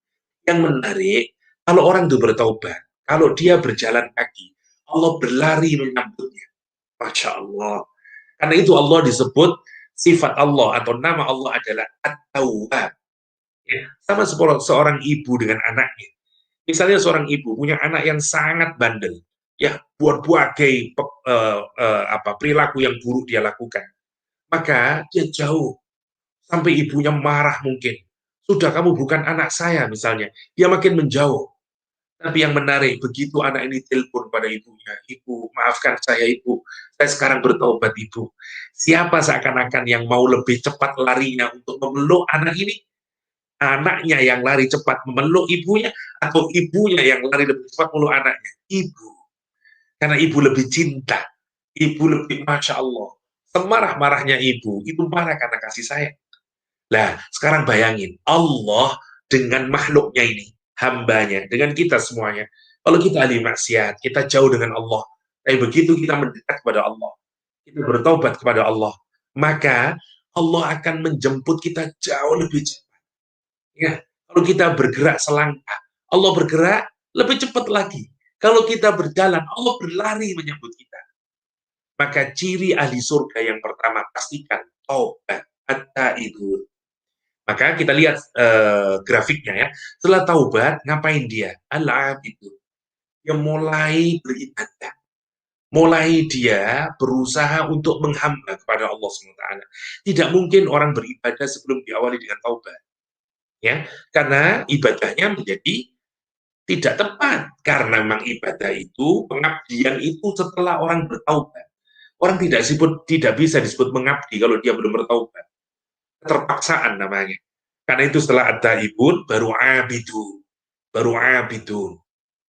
Yang menarik, kalau orang itu bertaubat, kalau dia berjalan kaki, Allah berlari menyambutnya. Masya Allah. Karena itu Allah disebut sifat Allah atau nama Allah adalah At-Tawwab. Ya, sama seperti seorang ibu dengan anaknya. Misalnya seorang ibu punya anak yang sangat bandel, ya buat berbagai perilaku yang buruk dia lakukan, maka dia jauh sampai ibunya marah mungkin. Sudah kamu bukan anak saya misalnya, dia makin menjauh. Tapi yang menarik, begitu anak ini telepon pada ibunya, ibu, maafkan saya ibu, saya sekarang bertobat ibu. Siapa seakan-akan yang mau lebih cepat larinya untuk memeluk anak ini? Anaknya yang lari cepat memeluk ibunya, atau ibunya yang lari lebih cepat memeluk anaknya? Ibu. Karena ibu lebih cinta, ibu lebih, Masya Allah. Semarah-marahnya ibu, itu marah karena kasih sayang. Nah, sekarang bayangin, Allah dengan makhluknya ini, hambanya, dengan kita semuanya. Kalau kita ahli maksiat, kita jauh dengan Allah. Tapi begitu kita mendekat kepada Allah, kita bertaubat kepada Allah, maka Allah akan menjemput kita jauh lebih cepat. Ya, kalau kita bergerak selangkah, Allah bergerak lebih cepat lagi. Kalau kita berjalan, Allah berlari menyambut kita. Maka ciri ahli surga yang pertama, pastikan taubat, at-taibun. Maka kita lihat grafiknya ya. Setelah taubat, ngapain dia? Al-abidun. Dia mulai beribadah. Mulai dia berusaha untuk menghamba kepada Allah SWT. Tidak mungkin orang beribadah sebelum diawali dengan taubat. Ya, karena ibadahnya menjadi tidak tepat. Karena memang ibadah itu, pengabdian itu setelah orang bertaubat. Orang tidak bisa disebut mengabdi kalau dia belum bertaubat. Terpaksaan namanya. Karena itu setelah at-taibun baru abidun. Baru abidun.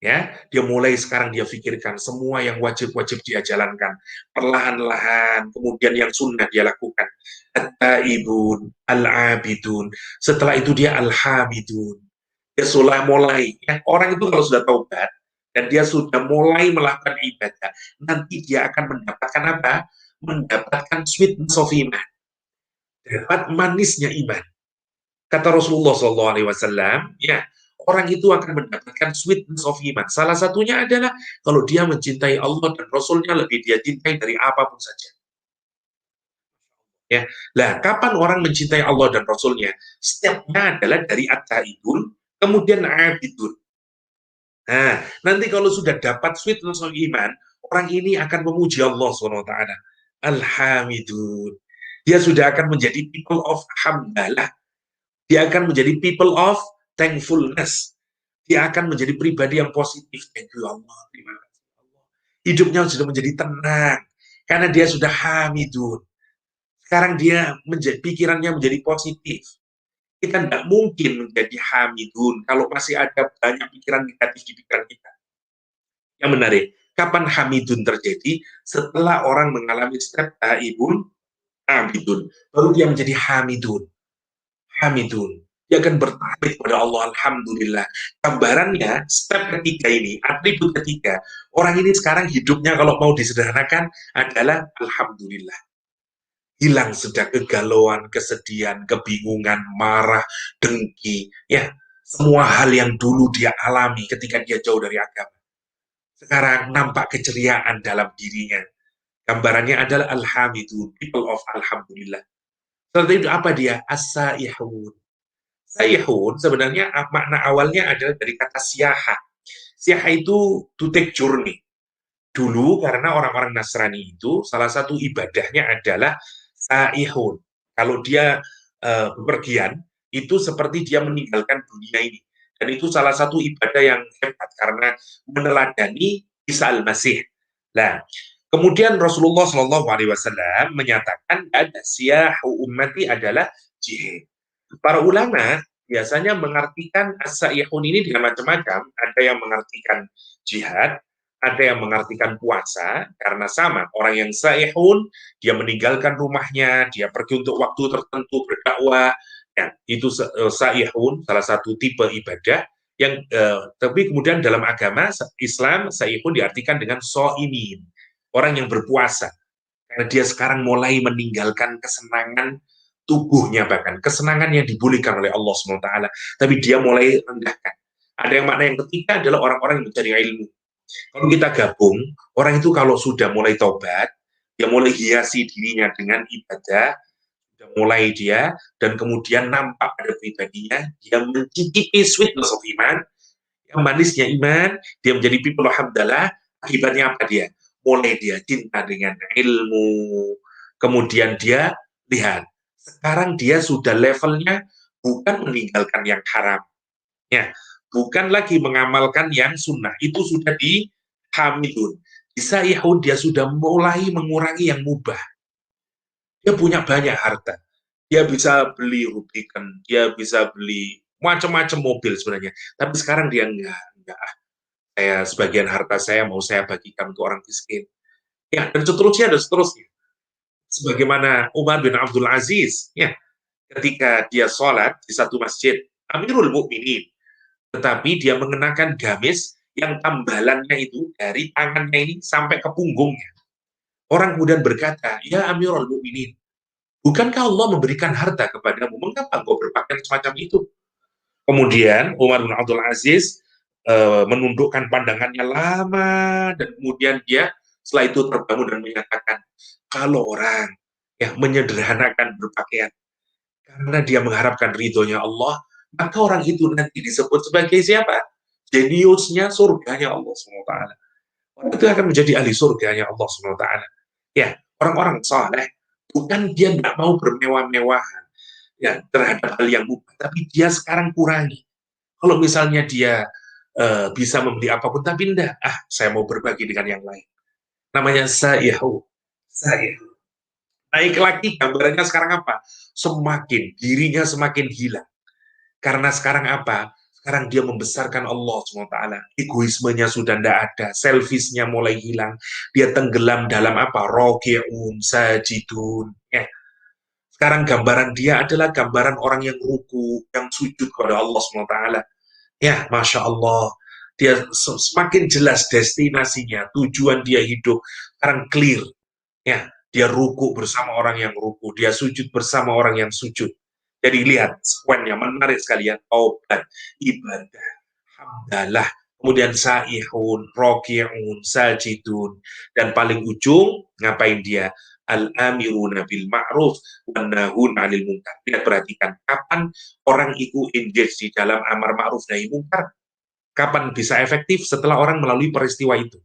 Ya, dia mulai sekarang dia pikirkan semua yang wajib-wajib dia jalankan. Perlahan-lahan, kemudian yang sunnah dia lakukan. At-taibun, al-abidun. Setelah itu dia al-hamidun. Dia sudah mulai. Ya, orang itu kalau sudah taubat, dan dia sudah mulai melakukan ibadah, nanti dia akan mendapatkan apa? Mendapatkan sweetness of iman. Dapat manisnya iman. Kata Rasulullah SAW, ya, orang itu akan mendapatkan sweetness of iman. Salah satunya adalah kalau dia mencintai Allah dan Rasulnya lebih dia cintai dari apapun saja. Ya, lah kapan orang mencintai Allah dan Rasulnya? Stepnya adalah dari at-taibun, kemudian abidun. Nah, nanti kalau sudah dapat sweetness of iman, orang ini akan memuji Allah SWT. Alhamidun. Dia sudah akan menjadi people of hamdalah. Dia akan menjadi people of thankfulness. Dia akan menjadi pribadi yang positif. Thank you Allah, terima kasih Allah. Hidupnya sudah menjadi tenang karena dia sudah hamidun. Sekarang dia pikirannya menjadi positif. Kita tidak mungkin menjadi hamidun kalau masih ada banyak pikiran negatif di pikiran kita. Yang menarik, kapan hamidun terjadi? Setelah orang mengalami step taibun, hamidun, baru dia menjadi hamidun. Hamidun. Dia akan bertakbir kepada Allah, Alhamdulillah. Gambarannya, step ketiga ini, atribut ketiga, orang ini sekarang hidupnya kalau mau disederhanakan adalah Alhamdulillah. Hilang sudah kegalauan, kesedihan, kebingungan, marah, dengki, ya, semua hal yang dulu dia alami ketika dia jauh dari agama. Sekarang nampak keceriaan dalam dirinya. Gambarannya adalah Alhamdulillah, people of Alhamdulillah. Setelah itu apa dia? As-saihun. Saihun sebenarnya makna awalnya adalah dari kata siyaha. Siyaha itu to take journey. Dulu karena orang-orang Nasrani itu salah satu ibadahnya adalah saihun. Kalau dia bepergian, itu seperti dia meninggalkan dunia ini. Dan itu salah satu ibadah yang hebat karena meneladani Isa al-Masih. Nah, kemudian Rasulullah Shallallahu Alaihi Wasallam menyatakan ada siyahu ummati adalah jihad. Para ulama biasanya mengartikan as-saihun ini dengan macam-macam. Ada yang mengartikan jihad, ada yang mengartikan puasa, karena sama, orang yang saihun, dia meninggalkan rumahnya, dia pergi untuk waktu tertentu berdakwah, ya, itu saihun, salah satu tipe ibadah, yang tapi kemudian dalam agama Islam, saihun diartikan dengan so'imin, orang yang berpuasa, karena dia sekarang mulai meninggalkan kesenangan tubuhnya, bahkan kesenangan yang dibolehkan oleh Allah SWT, tapi dia mulai rendahkan. Ada yang makna yang ketiga adalah orang-orang yang mencari ilmu. Kalau kita gabung, orang itu kalau sudah mulai taubat, dia mulai hiasi dirinya dengan ibadah, sudah mulai dia, dan kemudian nampak pada pribadinya, dia mencicipi sweetness of iman, yang manisnya iman, dia menjadi people alhamdulillah, akibatnya apa dia? Mulai dia cinta dengan ilmu, kemudian dia lihat, sekarang dia sudah levelnya bukan meninggalkan yang haram, ya, bukan lagi mengamalkan yang sunnah, itu sudah di hamidun. Di saihun dia sudah mulai mengurangi yang mubah. Dia punya banyak harta. Dia bisa beli Rubicon, dia bisa beli macam-macam mobil sebenarnya. Tapi sekarang dia enggak. Saya sebagian harta saya mau saya bagikan untuk orang miskin. Ya, dan seterusnya dan seterusnya. Sebagaimana Umar bin Abdul Aziz, ya, ketika dia sholat di satu masjid, Amirul Mukminin, tetapi dia mengenakan gamis yang tambalannya itu dari tangannya ini sampai ke punggungnya. Orang kemudian berkata, ya Amirul Mukminin, bukankah Allah memberikan harta kepadamu? Mengapa kau berpakaian semacam itu? Kemudian Umar bin Abdul Aziz menundukkan pandangannya lama, dan kemudian dia setelah itu terbangun dan menyatakan, kalau orang yang menyederhanakan berpakaian karena dia mengharapkan ridhonya Allah, maka orang itu nanti disebut sebagai siapa? Jeniusnya surganya Allah SWT. Orang itu akan menjadi ahli surganya Allah SWT. Ya, orang-orang saleh, bukan dia tidak mau bermewah-mewahan ya terhadap hal yang mubah, tapi dia sekarang kurangi. Kalau misalnya dia bisa membeli apapun, tapi enggak, saya mau berbagi dengan yang lain. Namanya sa'ihu. Sa'ihu. Naik lagi gambarannya sekarang apa? Semakin dirinya semakin hilang. Karena sekarang apa? Sekarang dia membesarkan Allah SWT. Egoismenya sudah tidak ada. Selfishnya mulai hilang. Dia tenggelam dalam apa? Roki'un, sajidun. Ya. Sekarang gambaran dia adalah gambaran orang yang ruku, yang sujud kepada Allah SWT. Ya, Masya Allah. Dia semakin jelas destinasinya, tujuan dia hidup. Sekarang clear. Ya, dia ruku bersama orang yang ruku. Dia sujud bersama orang yang sujud. Jadi lihat sekuennya menarik sekali ya. Taubat, ibadah, hamdalah, kemudian saihun, roki'un, sajidun, dan paling ujung ngapain dia? Al-amiruna bil ma'ruf wan nahuna 'anil munkar. Lihat, perhatikan kapan orang itu engage di dalam amar ma'ruf nahi munkar. Kapan bisa efektif? Setelah orang melalui peristiwa itu.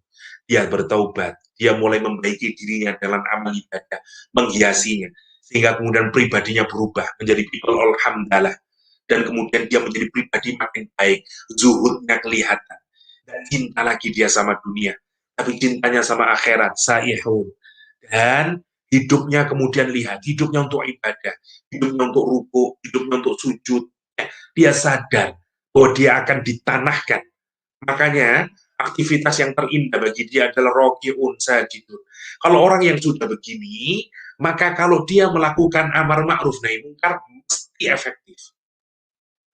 Dia bertaubat, dia mulai membaiki dirinya dalam amal ibadah, menghiasinya, sehingga kemudian pribadinya berubah menjadi people alhamdulillah, dan kemudian dia menjadi pribadi makin baik, zuhudnya kelihatan, dan cinta lagi dia sama dunia, tapi cintanya sama akhirat, saihun, dan hidupnya kemudian lihat, hidupnya untuk ibadah, hidupnya untuk ruku, hidupnya untuk sujud, dia sadar bahwa dia akan ditanahkan. Makanya aktivitas yang terindah bagi dia adalah roki'un sajidun. Kalau orang yang sudah begini, maka kalau dia melakukan amar ma'ruf nahi munkar mesti efektif.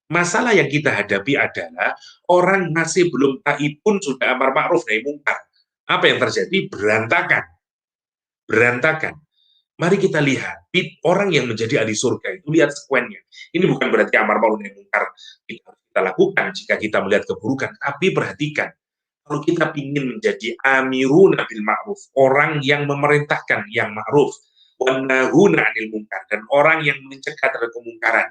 Masalah yang kita hadapi adalah orang masih belum taib pun sudah amar ma'ruf nahi munkar. Apa yang terjadi? Berantakan. Berantakan. Mari kita lihat, orang yang menjadi ahli surga itu, lihat sekuennya. Ini bukan berarti amar ma'ruf nahi munkar kita lakukan jika kita melihat keburukan, tapi perhatikan, kalau kita ingin menjadi amiruna bil ma'ruf, orang yang memerintahkan yang ma'ruf, wan nahuna 'anil munkar, dan orang yang mencegah terhadap kemungkaran,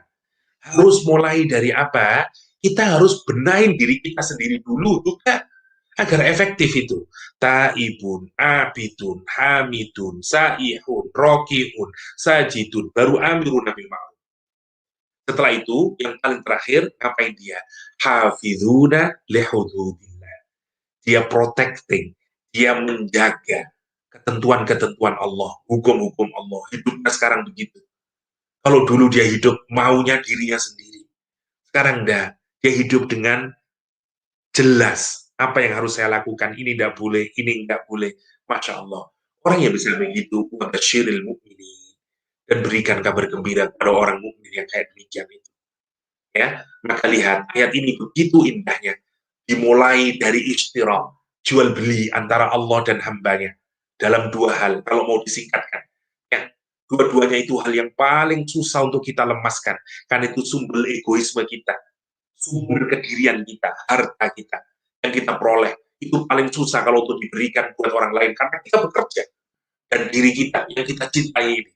harus mulai dari apa? Kita harus benahin diri kita sendiri dulu juga. agar efektif itu. Taibun, abidun, hamidun, saihun, rokiun, sajidun, baru amirun bil ma'ruf. Setelah itu, yang paling terakhir, ngapain dia? Hafizuna lihududillah. Dia protecting, dia menjaga ketentuan-ketentuan Allah, hukum-hukum Allah. Hidupnya sekarang begitu. Kalau dulu dia hidup maunya dirinya sendiri. Sekarang enggak. Dia hidup dengan jelas apa yang harus saya lakukan, ini tidak boleh, ini enggak boleh. Masya Allah. Orang yang bisa begitu, wabashiril mu'minin, dan berikan kabar gembira kepada orang mukmin yang kayak demikian itu. Ya, maka lihat ayat ini begitu indahnya. Dimulai dari istirah, jual beli antara Allah dan hambanya dalam dua hal. Kalau mau disingkatkan, ya, dua-duanya itu hal yang paling susah untuk kita lemaskan, karena itu sumber egoisme kita, sumber kedirian kita, harta kita yang kita peroleh itu paling susah kalau untuk diberikan buat orang lain, karena kita bekerja dan diri kita yang kita cintai ini.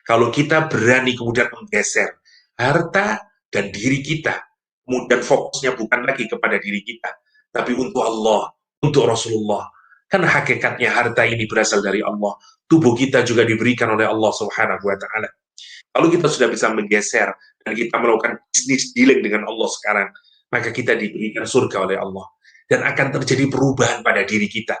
Kalau kita berani kemudian menggeser harta dan diri kita, kemudian fokusnya bukan lagi kepada diri kita, tapi untuk Allah, untuk Rasulullah. Kan hakikatnya harta ini berasal dari Allah. Tubuh kita juga diberikan oleh Allah Subhanahu wa Ta'ala. Kalau kita sudah bisa menggeser dan kita melakukan bisnis dealing dengan Allah sekarang, maka kita diberikan surga oleh Allah. Dan akan terjadi perubahan pada diri kita.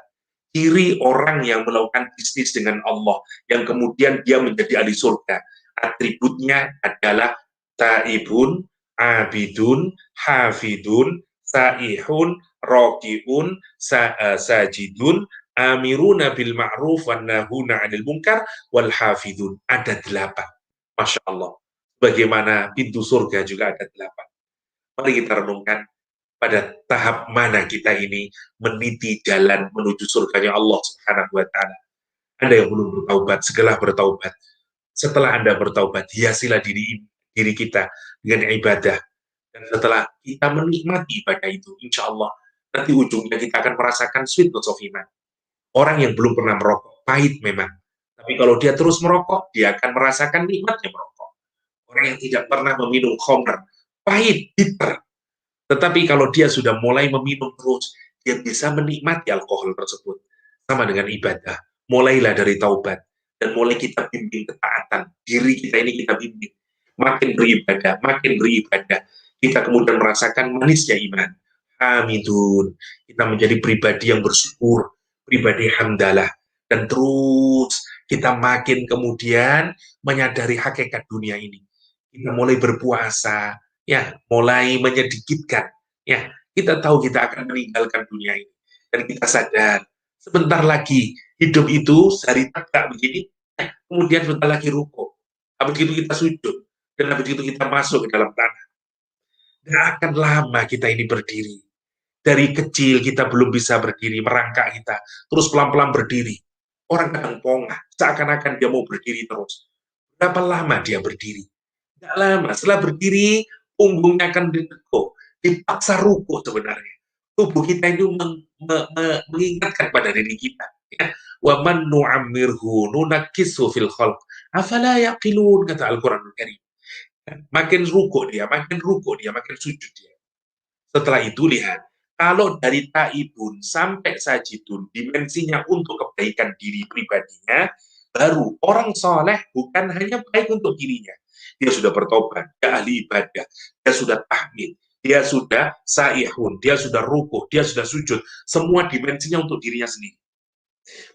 Ciri orang yang melakukan bisnis dengan Allah, yang kemudian dia menjadi ahli surga, atributnya adalah taibun, abidun, hafidun, saihun, rokiun, sajidun, amiruna bil ma'ruf, wan nahuna 'anil munkar, wal hafidun. Ada 8. Masya Allah. Bagaimana pintu surga juga ada 8. Mari kita renungkan pada tahap mana kita ini meniti jalan menuju surganya Allah Subhanahu wa Ta'ala. Anda yang belum bertaubat, segera bertaubat. Setelah Anda bertaubat, hiasilah diri kita dengan ibadah. Dan setelah kita menikmati ibadah itu, insya Allah, nanti ujungnya kita akan merasakan sweetness of iman. Orang yang belum pernah merokok, pahit memang. Tapi kalau dia terus merokok, dia akan merasakan nikmatnya merokok. Orang yang tidak pernah meminum khamr, pahit, bitter. Tetapi kalau dia sudah mulai meminum terus, dia bisa menikmati alkohol tersebut. Sama dengan ibadah. Mulailah dari taubat. Dan mulai kita bimbing ketaatan. Diri kita ini kita bimbing. Makin beribadah. Kita kemudian merasakan manisnya iman. Hamidun. Kita menjadi pribadi yang bersyukur. Pribadi hamdalah. Dan terus kita makin kemudian menyadari hakikat dunia ini. Kita mulai berpuasa, ya, mulai menyedikitkan, ya, kita tahu kita akan meninggalkan dunia ini, dan kita sadar, sebentar lagi, hidup itu sehari tegak begini, ya, kemudian sebentar lagi ruko, habis itu kita sujud, dan habis itu kita masuk ke dalam tanah. Dan akan lama kita ini berdiri, dari kecil kita belum bisa berdiri, merangkak kita, terus pelan-pelan berdiri, orang kadang pongah, seakan-akan dia mau berdiri terus. Berapa lama dia berdiri? Tidak lama, setelah berdiri, punggungnya akan ditekuk, dipaksa ruko sebenarnya. Tubuh kita itu mengingatkan pada diri kita. Ya. Wa man nu'ammirhu nunakkisu fil khalq. Afala yaqilun, kata Al-Quranul Karim. Makin ruko dia, makin sujud dia. Setelah itu lihat, kalau dari taibun sampai sajidun, dimensinya untuk kebaikan diri pribadinya, baru orang soleh bukan hanya baik untuk dirinya. Dia sudah bertobat, dia ahli ibadah, dia sudah tahmid, dia sudah saihun, dia sudah rukuh, dia sudah sujud. Semua dimensinya untuk dirinya sendiri.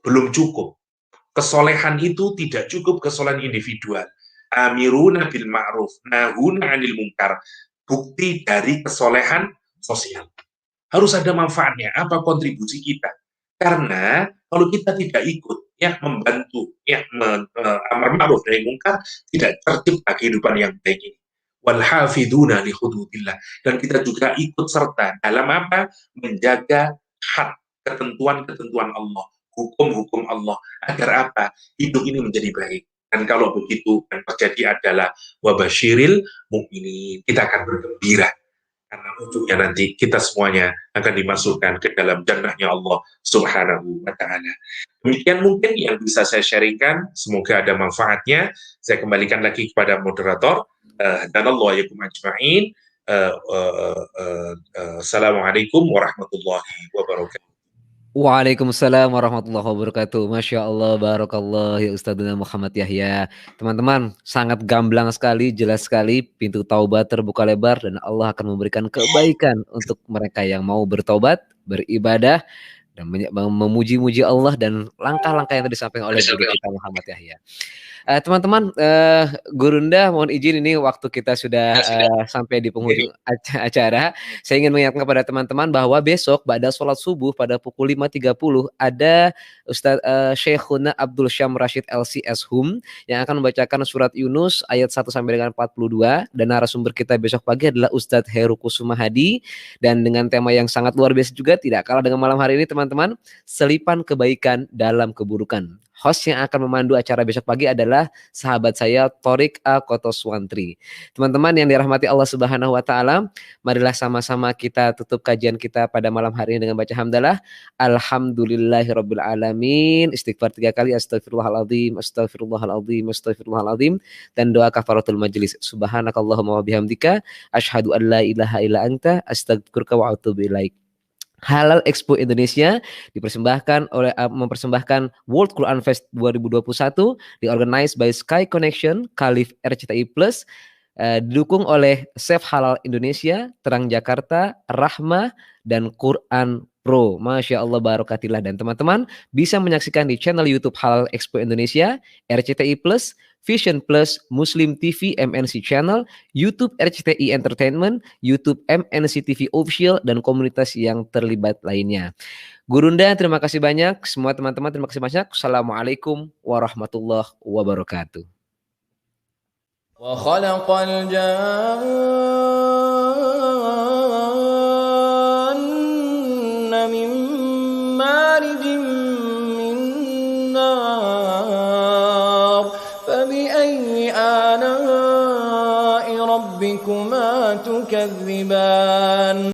Belum cukup. Kesolehan itu tidak cukup kesolehan individual. Amiruna bil ma'ruf, nahuna 'anil munkar. Bukti dari kesolehan sosial. Harus ada manfaatnya, apa kontribusi kita. Karena kalau kita tidak ikut, ya, membantu, ya, amar ma'ruf nahi munkar, tidak tercipta kehidupan yang baik ini. Wal hafiduna li hududillah. Dan kita juga ikut serta dalam apa? Menjaga hak, ketentuan-ketentuan Allah, hukum-hukum Allah, agar apa? Hidup ini menjadi baik. Dan kalau begitu yang terjadi adalah wabashiril mu'minin. Kita akan bergembira karena ujungnya nanti kita semuanya akan dimasukkan ke dalam jannahnya Allah Subhanahu wa Ta'ala. Demikian mungkin yang bisa saya sharingkan, semoga ada manfaatnya. Saya kembalikan lagi kepada moderator, dan Allah yakum ajma'in. Assalamualaikum warahmatullahi wabarakatuh. Waalaikumsalam warahmatullahi wabarakatuh. Masya Allah, barakallah ya Ustadzuna Muhammad Yahya. Teman-teman, sangat gamblang sekali, jelas sekali. Pintu taubat terbuka lebar dan Allah akan memberikan kebaikan untuk mereka yang mau bertobat, beribadah, dan memuji-muji Allah dan langkah-langkah yang tadi disampaikan oleh guru kita Muhammad Yahya. Teman-teman, Gurunda mohon izin ini waktu kita sudah sampai di penghujung acara. Saya ingin mengingatkan kepada teman-teman bahwa besok pada sholat subuh pada pukul 5.30 ada Ustadz Syekhuna Abdul Syam Rashid LCS Hum yang akan membacakan surat Yunus ayat 1 sampai dengan 42 dan narasumber kita besok pagi adalah Ustadz Heru Kusuma Hadi dan dengan tema yang sangat luar biasa juga tidak kalah dengan malam hari ini teman-teman, selipan kebaikan dalam keburukan. Host yang akan memandu acara besok pagi adalah sahabat saya Torik A. Kotoswantri. Teman-teman yang dirahmati Allah Subhanahu wa taala, marilah sama-sama kita tutup kajian kita pada malam hari ini dengan baca hamdalah. Alhamdulillahirabbil alamin. Istighfar 3 kali, astagfirullahaladzim, astagfirullahaladzim, astagfirullahaladzim, dan doa kafaratul majlis. Subhanakallahumma wa bihamdika asyhadu an la ilaha illa anta astaghfiruka wa atubu ilaik. Halal Expo Indonesia dipersembahkan oleh mempersembahkan World Quran Fest 2021 diorganize by Sky Connection, Khalif RCTI Plus, didukung oleh Save Halal Indonesia, Terang Jakarta, Rahmah, dan Quran Pro. Masya Allah barokatillah. Dan teman-teman bisa menyaksikan di channel YouTube Halal Expo Indonesia, RCTI Plus, Vision Plus, Muslim TV MNC Channel, YouTube RCTI Entertainment, YouTube MNC TV Official, dan komunitas yang terlibat lainnya. Gurunda, terima kasih banyak. Semua teman-teman, terima kasih banyak. Assalamualaikum warahmatullahi wabarakatuh. Wa khalaqal janna min marijin min nar fabi ayyi ala'i rabbikuma tukadziban.